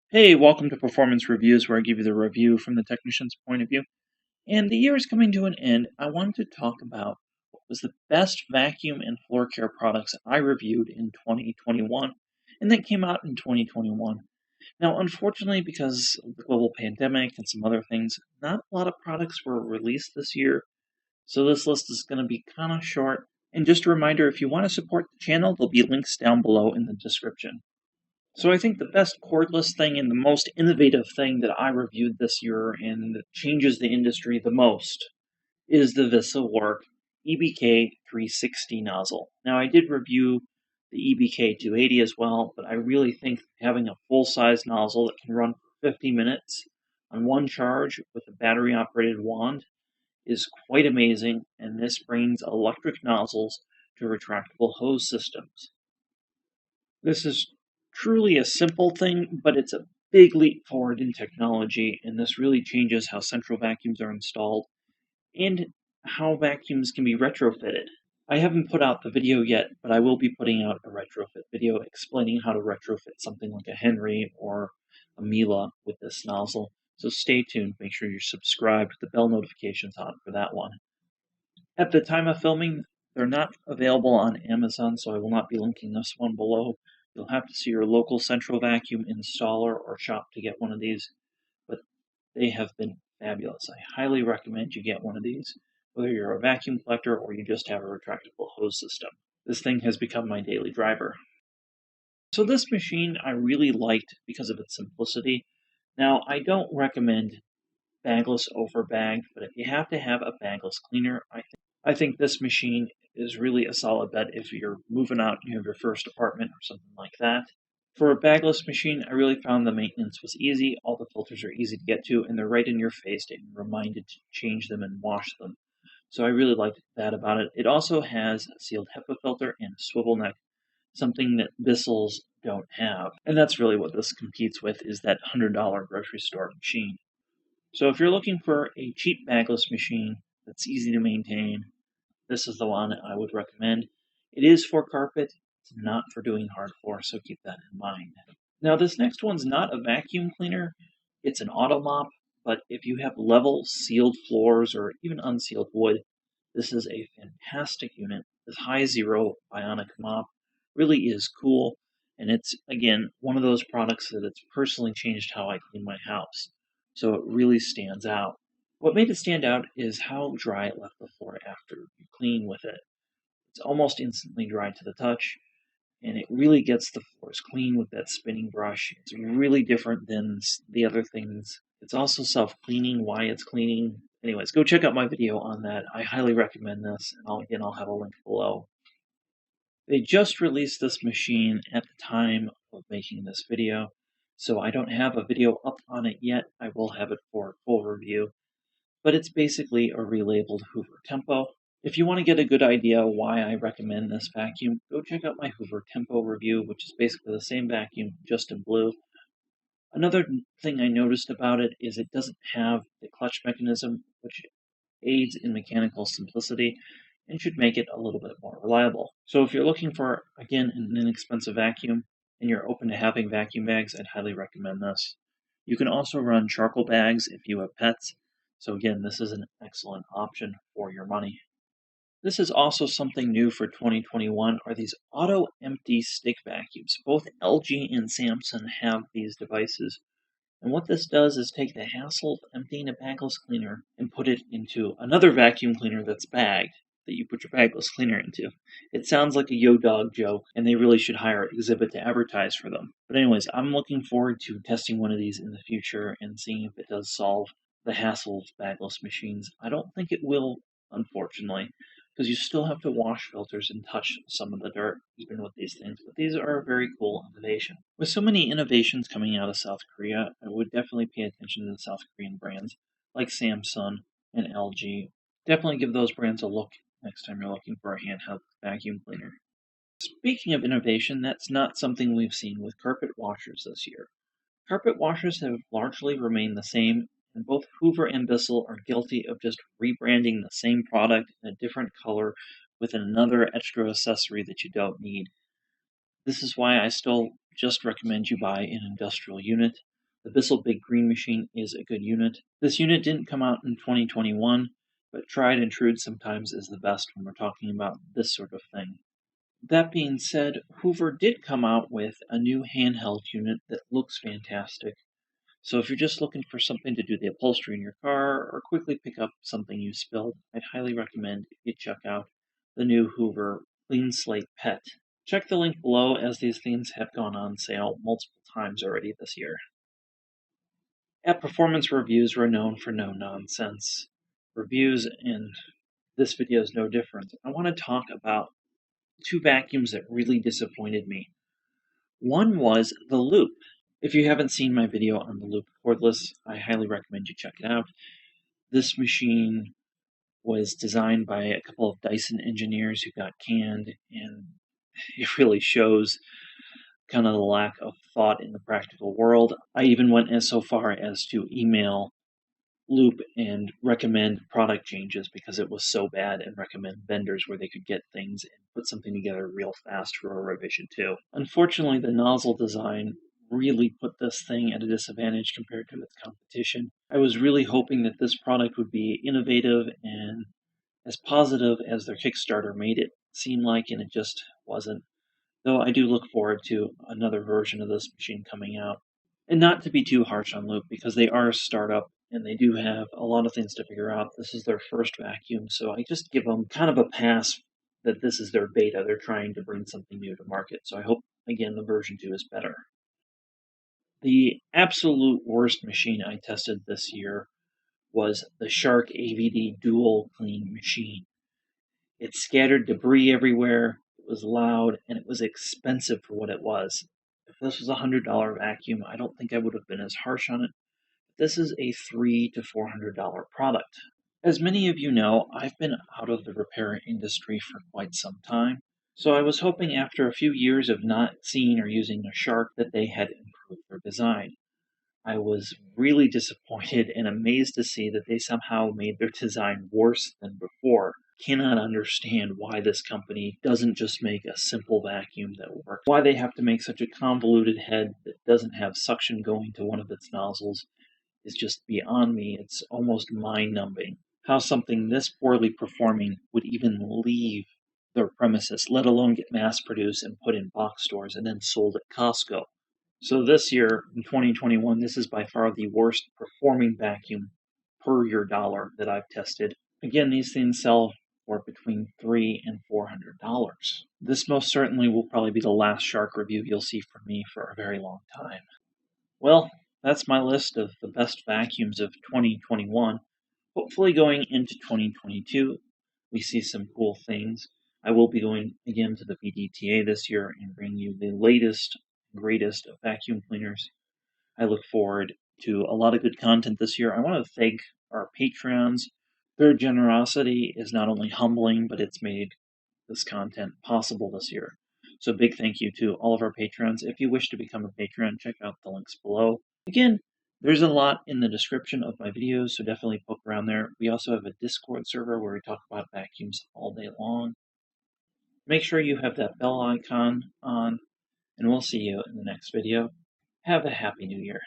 Hey, welcome to Performance Reviews, where I give you the review from the technician's point of view. And the year is coming to an end. I wanted to talk about what was the best vacuum and floor care products I reviewed in 2021, and that came out in 2021. Now, unfortunately, because of the global pandemic and some other things, not a lot of products were released this year, so this list is going to be kind of short. And just a reminder, if you want to support the channel, there'll be links down below in the description. So I think the best cordless thing and the most innovative thing that I reviewed this year and that changes the industry the most is the VisiWork EBK 360 nozzle. Now I did review the EBK 280 as well, but I really think having a full-size nozzle that can run for 50 minutes on one charge with a battery-operated wand is quite amazing, and this brings electric nozzles to retractable hose systems. This is truly a simple thing, but it's a big leap forward in technology, and this really changes how central vacuums are installed and how vacuums can be retrofitted. I haven't put out the video yet, but I will be putting out a retrofit video explaining how to retrofit something like a Henry or a Miele with this nozzle. So stay tuned, make sure you're subscribed with the bell notifications on for that one. At the time of filming, they're not available on Amazon, so I will not be linking this one below. You'll have to see your local central vacuum installer or shop to get one of these, but they have been fabulous. I highly recommend you get one of these, whether you're a vacuum collector or you just have a retractable hose system. This thing has become my daily driver. So this machine I really liked because of its simplicity. Now, I don't recommend bagless over bagged, but if you have to have a bagless cleaner, I think this machine is really a solid bet if you're moving out and you have your first apartment or something like that. For a bagless machine, I really found the maintenance was easy, all the filters are easy to get to, and they're right in your face and you're reminded to change them and wash them. So I really liked that about it. It also has a sealed HEPA filter and a swivel neck, something that Bissell's don't have. And that's really what this competes with, is that $100 grocery store machine. So if you're looking for a cheap bagless machine that's easy to maintain, this is the one I would recommend. It is for carpet, it's not for doing hard floor, so keep that in mind. Now this next one's not a vacuum cleaner, it's an auto mop, but if you have level sealed floors or even unsealed wood, this is a fantastic unit. This high zero bionic mop really is cool, and it's, again, one of those products that it's personally changed how I clean my house, so it really stands out. What made it stand out is how dry it left the floor after you clean with it. It's almost instantly dry to the touch, and it really gets the floors clean with that spinning brush. It's really different than the other things. It's also self-cleaning, why it's cleaning. Anyways, go check out my video on that. I highly recommend this, and I'll have a link below. They just released this machine at the time of making this video, so I don't have a video up on it yet. I will have it for a full review, but it's basically a relabeled Hoover Tempo. If you want to get a good idea why I recommend this vacuum, go check out my Hoover Tempo review, which is basically the same vacuum, just in blue. Another thing I noticed about it is it doesn't have the clutch mechanism, which aids in mechanical simplicity and should make it a little bit more reliable. So if you're looking for, again, an inexpensive vacuum and you're open to having vacuum bags, I'd highly recommend this. You can also run charcoal bags if you have pets, so again, this is an excellent option for your money. This is also something new for 2021 are these auto empty stick vacuums. Both LG and Samsung have these devices. And what this does is take the hassle of emptying a bagless cleaner and put it into another vacuum cleaner that's bagged that you put your bagless cleaner into. It sounds like a yo dog joke, and they really should hire Exhibit to advertise for them. But anyways, I'm looking forward to testing one of these in the future and seeing if it does solve the hassle of bagless machines. I don't think it will, unfortunately, because you still have to wash filters and touch some of the dirt, even with these things. But these are a very cool innovation. With so many innovations coming out of South Korea, I would definitely pay attention to the South Korean brands like Samsung and LG. Definitely give those brands a look next time you're looking for a handheld vacuum cleaner. Speaking of innovation, that's not something we've seen with carpet washers this year. Carpet washers have largely remained the same, and both Hoover and Bissell are guilty of just rebranding the same product in a different color with another extra accessory that you don't need. This is why I still just recommend you buy an industrial unit. The Bissell Big Green machine is a good unit. This unit didn't come out in 2021, but tried and true sometimes is the best when we're talking about this sort of thing. That being said, Hoover did come out with a new handheld unit that looks fantastic. So if you're just looking for something to do the upholstery in your car or quickly pick up something you spilled, I'd highly recommend you check out the new Hoover Clean Slate Pet. Check the link below as these things have gone on sale multiple times already this year. At Performance Reviews, we're known for no nonsense reviews, and this video is no different. I want to talk about two vacuums that really disappointed me. One was the Loop. If you haven't seen my video on the Loop Cordless, I highly recommend you check it out. This machine was designed by a couple of Dyson engineers who got canned, and it really shows kind of the lack of thought in the practical world. I even went as so far as to email Loop and recommend product changes because it was so bad, and recommend vendors where they could get things and put something together real fast for a revision too. Unfortunately, the nozzle design really put this thing at a disadvantage compared to its competition. I was really hoping that this product would be innovative and as positive as their Kickstarter made it seem like, and it just wasn't. Though I do look forward to another version of this machine coming out. And not to be too harsh on Loop, because they are a startup and they do have a lot of things to figure out. This is their first vacuum, so I just give them kind of a pass that this is their beta. They're trying to bring something new to market, so I hope, again, the version 2 is better. The absolute worst machine I tested this year was the Shark AVD Dual Clean machine. It scattered debris everywhere, it was loud, and it was expensive for what it was. If this was a $100 vacuum, I don't think I would have been as harsh on it. This is a $300 to $400 product. As many of you know, I've been out of the repair industry for quite some time, so I was hoping after a few years of not seeing or using a Shark that they had improved their design. I was really disappointed and amazed to see that they somehow made their design worse than before. Cannot understand why this company doesn't just make a simple vacuum that works. Why they have to make such a convoluted head that doesn't have suction going to one of its nozzles is just beyond me. It's almost mind-numbing how something this poorly performing would even leave their premises, let alone get mass-produced and put in box stores and then sold at Costco. So this year, in 2021, this is by far the worst performing vacuum per your dollar that I've tested. Again, these things sell for between $300 and $400. This most certainly will probably be the last Shark review you'll see from me for a very long time. Well, that's my list of the best vacuums of 2021. Hopefully going into 2022, we see some cool things. I will be going again to the VDTA this year and bring you the latest, greatest of vacuum cleaners. I look forward to a lot of good content this year. I want to thank our Patreons. Their generosity is not only humbling, but it's made this content possible this year. So big thank you to all of our patrons. If you wish to become a patron, check out the links below. Again, there's a lot in the description of my videos, so definitely poke around there. We also have a Discord server where we talk about vacuums all day long. Make sure you have that bell icon on, and we'll see you in the next video. Have a happy new year.